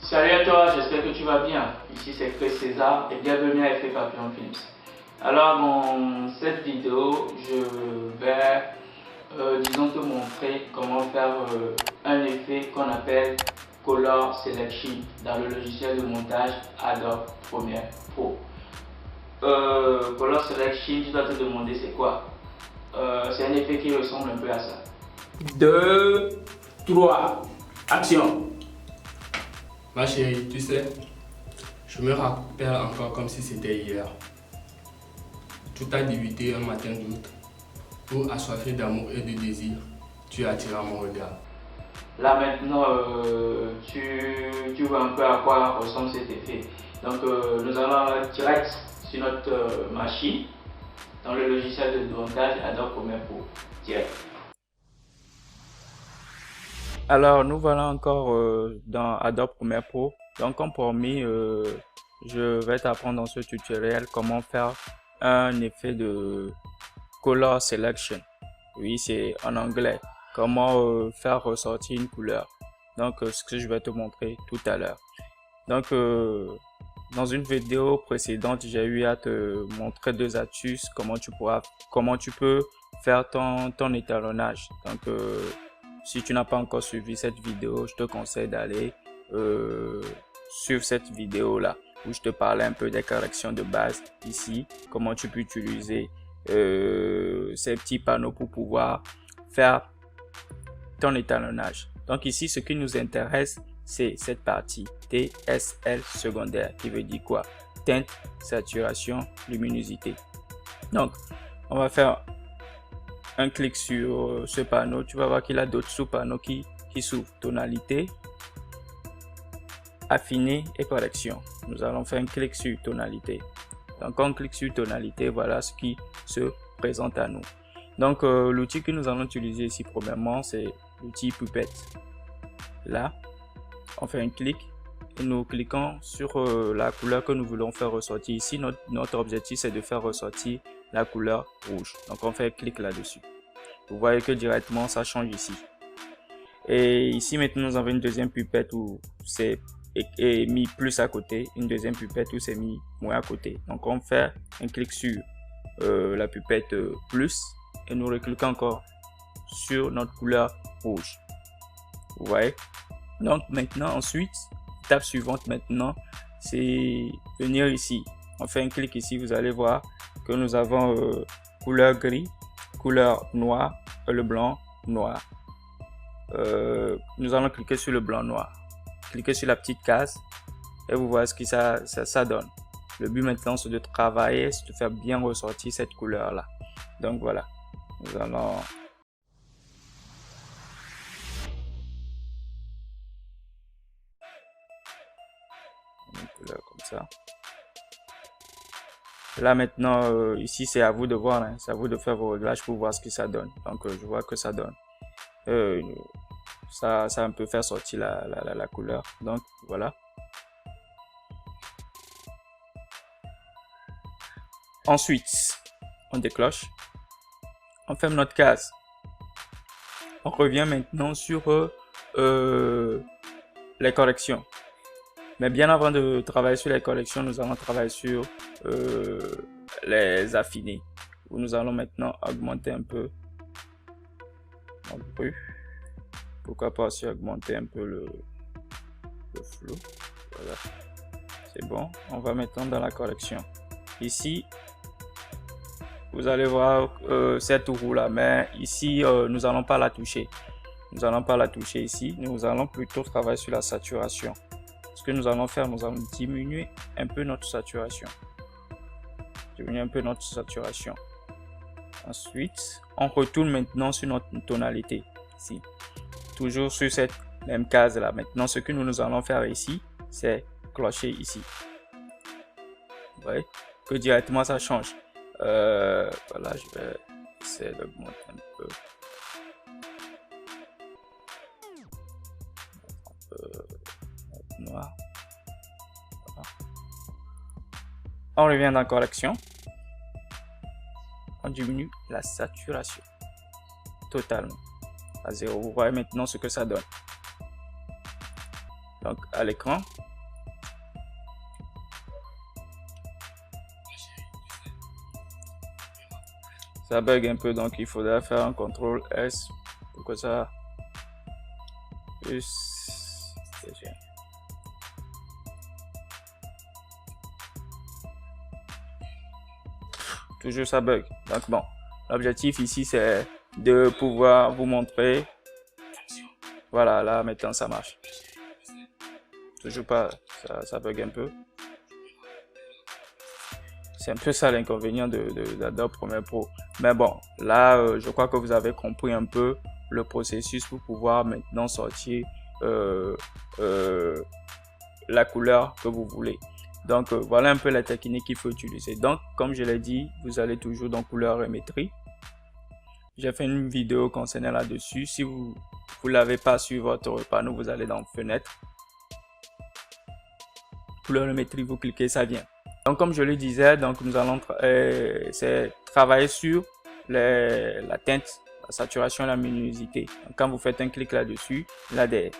Salut à toi, j'espère que tu vas bien. Ici c'est Chris César et bienvenue à Effet Papillon Films. Alors dans cette vidéo, je vais disons te montrer comment faire un effet qu'on appelle Color Selection dans le logiciel de montage Adobe Premiere Pro. Color Selection, tu dois te demander c'est quoi. C'est un effet qui ressemble un peu à ça. 2, 3, action. Ma chérie, tu sais, je me rappelle encore comme si c'était hier. Tout a débuté un matin d'août où, assoiffé d'amour et de désir, tu attiras mon regard. Là maintenant, tu vois un peu à quoi ressemble cet effet. Donc nous allons direct sur notre machine dans le logiciel de montage Adobe Premiere Pro. Direct. Alors nous voilà encore dans Adobe Premiere Pro. Donc comme promis, je vais t'apprendre dans ce tutoriel comment faire un effet de Color Selection. Oui, c'est en anglais. Comment faire ressortir une couleur. Donc ce que je vais te montrer tout à l'heure. Donc dans une vidéo précédente, j'ai eu à te montrer deux astuces, comment tu peux faire ton étalonnage. Donc si tu n'as pas encore suivi cette vidéo, je te conseille d'aller suivre cette vidéo là où je te parlais un peu des corrections de base ici, comment tu peux utiliser ces petits panneaux pour pouvoir faire ton étalonnage. Donc ici, ce qui nous intéresse, c'est cette partie TSL secondaire qui veut dire quoi? Teinte, saturation, luminosité. Donc, on va faire un clic sur ce panneau. Tu vas voir qu'il a d'autres sous-panneaux qui s'ouvrent. Tonalité, affiner et correction. Nous allons faire un clic sur tonalité. Donc, on clique sur tonalité, voilà ce qui se présente à nous. Donc, l'outil que nous allons utiliser ici, premièrement, c'est l'outil Puppet. Là, on fait un clic et nous cliquons sur la couleur que nous voulons faire ressortir. Ici, notre objectif, c'est de faire ressortir la couleur rouge. Donc, on fait un clic là-dessus. Vous voyez que directement, ça change ici. Et ici, maintenant, nous avons une deuxième pupette où c'est mis plus à côté. Une deuxième pupette où c'est mis moins à côté. Donc, on fait un clic sur la pupette plus et nous recliquons encore sur notre couleur rouge. Vous voyez? Donc, maintenant, ensuite, étape suivante maintenant, c'est venir ici. On fait un clic ici, vous allez voir que nous avons couleur gris, couleur noire et le blanc noir. Nous allons cliquer sur le blanc noir. Cliquez sur la petite case et vous voyez ce que ça donne. Le but maintenant, c'est de travailler, c'est de faire bien ressortir cette couleur là. Donc voilà, nous allons une couleur comme ça. Là maintenant, ici c'est à vous de voir, hein. C'est à vous de faire vos réglages pour voir ce que ça donne. Donc je vois que ça donne. Ça un peu faire sortir la couleur. Donc voilà. Ensuite, on déclenche. On ferme notre case. On revient maintenant sur les corrections. Mais bien avant de travailler sur les corrections, nous allons travailler sur les affinés. Où nous allons maintenant augmenter un peu notre bruit. Pourquoi pas aussi augmenter un peu le flow. Voilà. C'est bon. On va maintenant dans la correction. Ici, vous allez voir cette roue là, mais ici nous n'allons pas la toucher. Nous n'allons pas la toucher ici. Nous allons plutôt travailler sur la saturation. Ce que nous allons faire, nous allons diminuer un peu notre saturation. Diminuer un peu notre saturation. Ensuite, on retourne maintenant sur notre tonalité. Ici. Toujours sur cette même case là. Maintenant, ce que nous allons faire ici, c'est clocher ici. Vous voyez que directement ça change. Voilà, je vais essayer d'augmenter un peu. Noir. Voilà. On revient dans la correction. On diminue la saturation totalement à 0. Vous voyez maintenant ce que ça donne. donc à l'écran. Ça bug un peu, donc il faudra faire un CTRL S pour que ça puisse. Toujours ça bug. Donc bon, l'objectif ici c'est de pouvoir vous montrer. Voilà, là maintenant ça marche. Toujours pas, ça bug un peu. C'est un peu ça l'inconvénient d'Adobe Premiere Pro. Mais bon, là, je crois que vous avez compris un peu le processus pour pouvoir maintenant sortir la couleur que vous voulez. Donc, voilà un peu la technique qu'il faut utiliser. Donc, comme je l'ai dit, vous allez toujours dans colorimétrie. J'ai fait une vidéo concernant là-dessus. Si vous ne l'avez pas sur votre panneau, vous allez dans Fenêtre. Colorimétrie, vous cliquez, ça vient. Donc, comme je le disais, donc nous allons travailler sur la teinte, la saturation et la luminosité. Donc, quand vous faites un clic là-dessus, il y a des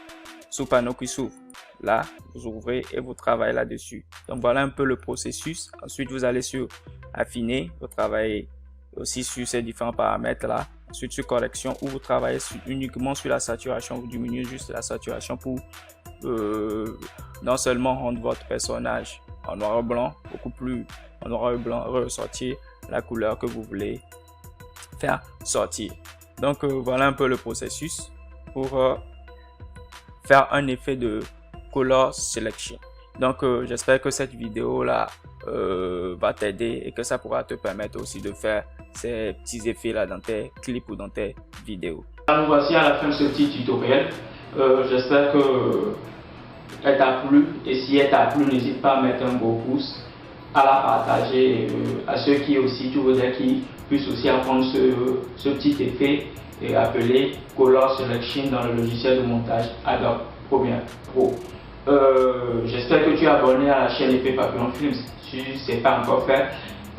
sous-panneaux qui s'ouvrent. Là, vous ouvrez et vous travaillez là-dessus. Donc, voilà un peu le processus. Ensuite, vous allez sur Affiner, vous travaillez aussi sur ces différents paramètres-là. Ensuite, sur Correction, où vous travaillez uniquement sur la saturation. Vous diminuez juste la saturation pour non seulement rendre votre personnage en noir et blanc, beaucoup plus en noir et blanc, ressortir la couleur que vous voulez faire sortir. Donc voilà un peu le processus pour faire un effet de color selection. Donc j'espère que cette vidéo là va t'aider et que ça pourra te permettre aussi de faire ces petits effets là dans tes clips ou dans tes vidéos. Nous voici à la fin de ce petit tutoriel. J'espère que elle t'a plu, et si elle t'a plu, n'hésite pas à mettre un gros pouce, à la partager à ceux qui aussi, tu voudrais qu'ils puissent aussi apprendre ce petit effet et appelé Color Selection dans le logiciel de montage Adobe Premiere Pro. J'espère que tu es abonné à la chaîne Effet Papillon Films. Si ce n'est pas encore fait,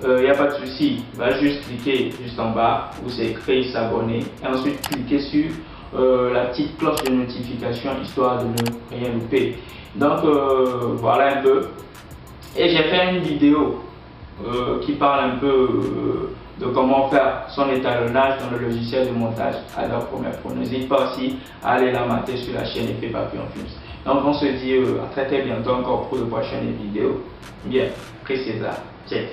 il n'y a pas de souci, va juste cliquer juste en bas où c'est écrit s'abonner et ensuite cliquer sur la petite cloche de notification histoire de ne rien louper. Donc voilà un peu. Et j'ai fait une vidéo qui parle un peu de comment faire son étalonnage dans le logiciel de montage Adobe Premiere Pro. N'hésite pas aussi à aller la mater sur la chaîne Effet Papillon Films. Donc on se dit à très bientôt encore pour de prochaines vidéos. Bien, Chris César, check.